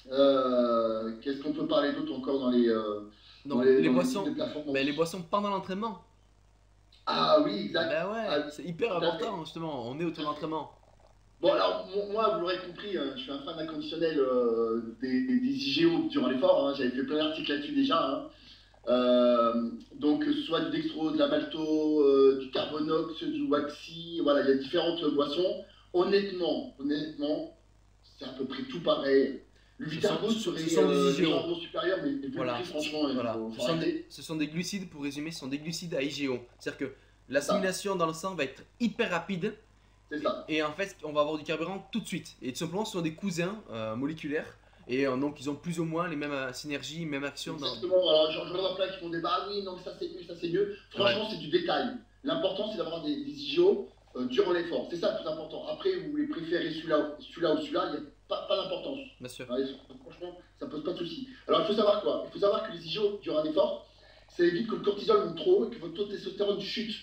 Qu'est-ce qu'on peut parler d'autre encore dans les, Donc les dans les types de boissons, ben, les performance? boissons pendant l'entraînement. Ah oui, exact. Ben Ah ouais, oui, c'est hyper tout à fait. important justement, on est autour de l'entraînement. Bon, alors, moi, vous l'aurez compris, hein, je suis un fan inconditionnel des IGO durant l'effort, hein. J'avais fait plein d'articles là-dessus déjà, hein. Donc, que ce soit du dextro, de la malto, du carbonox, du waxy, voilà, il y a différentes boissons. Honnêtement, c'est à peu près tout pareil. Le Vitargo Ce serait sont des IGO. légèrement supérieur, mais vu le prix, Voilà, franchement, il voilà. faut arrêter. Ce sont des glucides, pour résumer, ce sont des glucides à IGO. C'est-à-dire que C'est ça, l'assimilation dans le sang va être hyper rapide c'est ça. et en fait, on va avoir du carburant tout de suite. Et tout simplement, ce sont des cousins moléculaires et donc ils ont plus ou moins les mêmes synergies, mêmes actions dans. Exactement. Alors, je regarde plein qui font des bah oui, non, ça c'est mieux, ça c'est mieux. Ouais, Franchement, c'est du détail. L'important, c'est d'avoir des IGO durant l'effort. C'est ça le plus important. Après, vous les préférez celui-là ou celui-là, il n'y a pas d'importance. bien sûr. Ouais, franchement, ça pose pas de souci. Alors, il faut savoir quoi? Il faut savoir que les IGO durant un effort, ça évite que le cortisol monte trop et que votre taux de testostérone chute.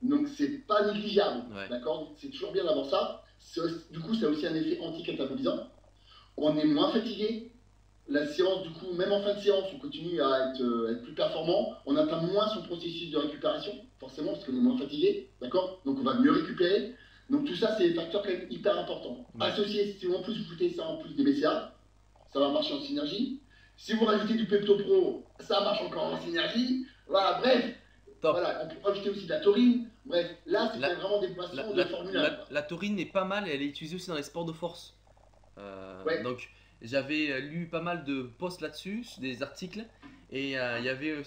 Donc, c'est pas négligeable. Ouais. D'accord? Donc, c'est toujours bien d'avoir ça. Du coup, ça a aussi un effet anti-catabolisant. On est moins fatigué, la séance, du coup, même en fin de séance, on continue à être plus performant, on atteint moins son processus de récupération, forcément, parce qu'on est moins fatigué, d'accord? Donc on va mieux récupérer. Donc tout ça, c'est des facteurs quand même hyper importants. Ouais. Associé, si en plus vous foutez ça en plus des BCA, ça va marcher en synergie. Si vous rajoutez du Pepto Pro, ça marche encore en synergie. Voilà, bref, Top. voilà, on peut rajouter aussi de la taurine. Bref, là, La, c'était vraiment des boissons de Formule 1. la taurine est pas mal et elle est utilisée aussi dans les sports de force. Ouais, Donc j'avais lu pas mal de posts là-dessus, des articles, et il y avait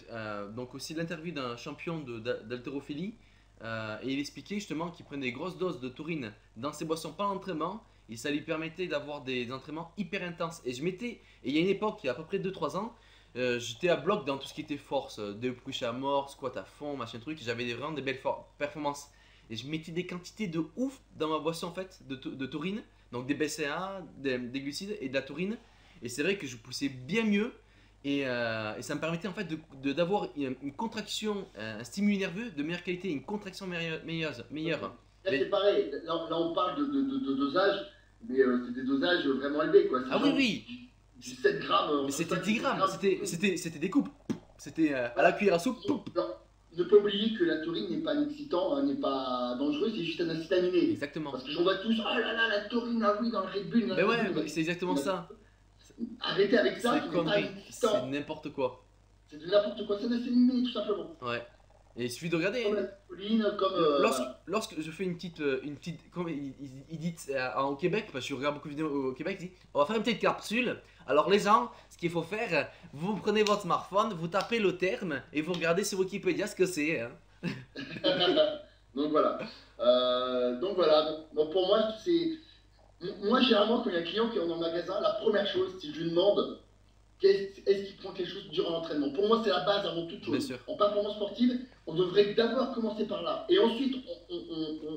donc aussi l'interview d'un champion d'haltérophilie, et il expliquait justement qu'il prenait des grosses doses de taurine dans ses boissons pendant l'entraînement, et ça lui permettait d'avoir des entraînements hyper intenses. Et il y a une époque, il y a à peu près 2 3 ans, j'étais à bloc dans tout ce qui était force, de push à mort, squat à fond, machin truc, j'avais vraiment des belles performances. Et je mettais des quantités de ouf dans ma boisson en fait, de taurine, donc des BCAA, des glucides et de la taurine. Et c'est vrai que je poussais bien mieux. Et ça me permettait en fait d'avoir une contraction, un stimuli nerveux de meilleure qualité, une contraction tout à fait. meilleure. Là, c'est Les- pareil. Là, on parle de dosage, mais c'est des dosages vraiment élevés, quoi. C'est Ah oui, genre oui, du 7 grammes, mais entre c'était 5 et 10 7 grammes, grammes de taurine. c'était des coupes. C'était à la Voilà. cuillère à soupe. Alors, ne pas oublier que la taurine n'est pas un excitant, hein, n'est pas dangereux, c'est juste un acétaminé. Exactement. Parce que j'en vois tous, oh là là, la taurine, ah oui, dans le Red Bull, dans le Ben Red ouais, Bull. c'est exactement ça. Arrêtez avec C'est ça, des ce n'est pas un conneries, c'est excitant. n'importe quoi. C'est de n'importe quoi, c'est un acétaminé, tout simplement. Ouais. Et il suffit de Comme regarder. la choline, comme. Voilà. Lorsque je fais une petite, comme il dit au Québec, parce que je regarde beaucoup de vidéos au Québec, il dit on va faire une petite capsule. Alors les gens, ce qu'il faut faire, vous prenez votre smartphone, vous tapez le terme et vous regardez sur Wikipédia ce que c'est, hein. Donc voilà. Donc voilà. Donc pour moi, c'est. Moi, généralement, quand il y a un client qui est en magasin, la première chose, si je lui demande est-ce qu'il prend quelque chose durant l'entraînement. Pour moi, c'est la base avant toute Bien chose. sûr. En performance sportive, on devrait d'abord commencer par là. Et ensuite,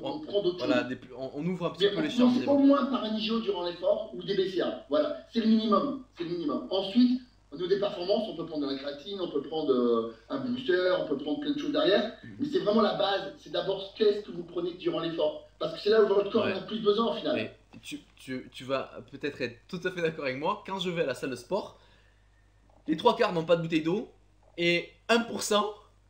on prend d'autres Voilà, choses. on ouvre un petit Mais peu on les champs. commence au moins par un IGO durant l'effort ou des BCA. Voilà, c'est le minimum. C'est le minimum. Ensuite, au niveau des performances, on peut prendre de la créatine, on peut prendre un booster, on peut prendre plein de choses derrière. Mais c'est vraiment la base. C'est d'abord qu'est-ce que vous prenez durant l'effort. Parce que c'est là où votre corps en Ouais. a plus besoin au final. Mais tu vas peut-être être tout à fait d'accord avec moi. Quand je vais à la salle de sport, les trois quarts n'ont pas de bouteille d'eau et 1%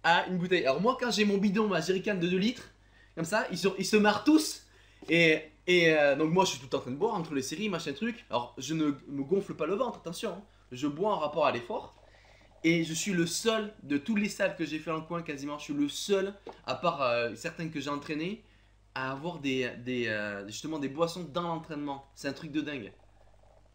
a une bouteille. Alors moi, quand j'ai mon bidon, ma jerrycan de 2 litres, comme ça, ils se marrent tous. Donc moi, je suis tout le temps en train de boire entre les séries, machin truc. Alors je ne me gonfle pas le ventre, attention, hein. Je bois en rapport à l'effort. Et je suis le seul de toutes les salles que j'ai fait dans le coin quasiment, je suis le seul, à part certaines que j'ai entraînées, à avoir justement des boissons dans l'entraînement. C'est un truc de dingue.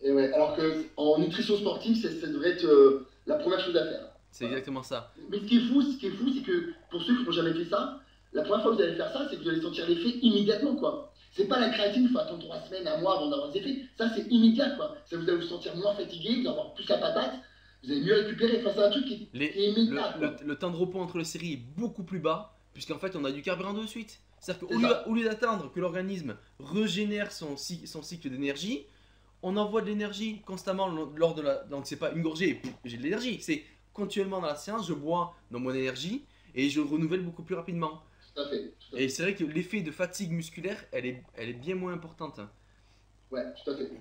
Et ouais, alors que en nutrition sportive, ça devrait être la première chose à faire. C'est Voilà. exactement ça. Mais ce qui est fou, c'est que pour ceux qui n'ont jamais fait ça, la première fois que vous allez faire ça, c'est que vous allez sentir l'effet immédiatement, quoi. C'est pas la créatine, il faut attendre 3 semaines, un mois avant d'avoir des effets. Ça, c'est immédiat, quoi. Ça vous allez vous sentir moins fatigué, vous allez avoir plus la patate, vous allez mieux récupérer. Enfin, c'est un truc qui est immédiat, quoi. Le temps de repos entre les séries est beaucoup plus bas, puisqu'en fait on a du carburant de suite. C'est-à-dire C'est ça. qu'au lieu d'attendre que l'organisme régénère son cycle d'énergie, on envoie de l'énergie constamment lors de la. Donc c'est pas une gorgée et pouf, j'ai de l'énergie. C'est continuellement dans la séance, je bois dans mon énergie et je renouvelle beaucoup plus rapidement. Tout à fait. Tout à Et fait. c'est vrai que l'effet de fatigue musculaire, elle est bien moins importante. Ouais, tout à fait.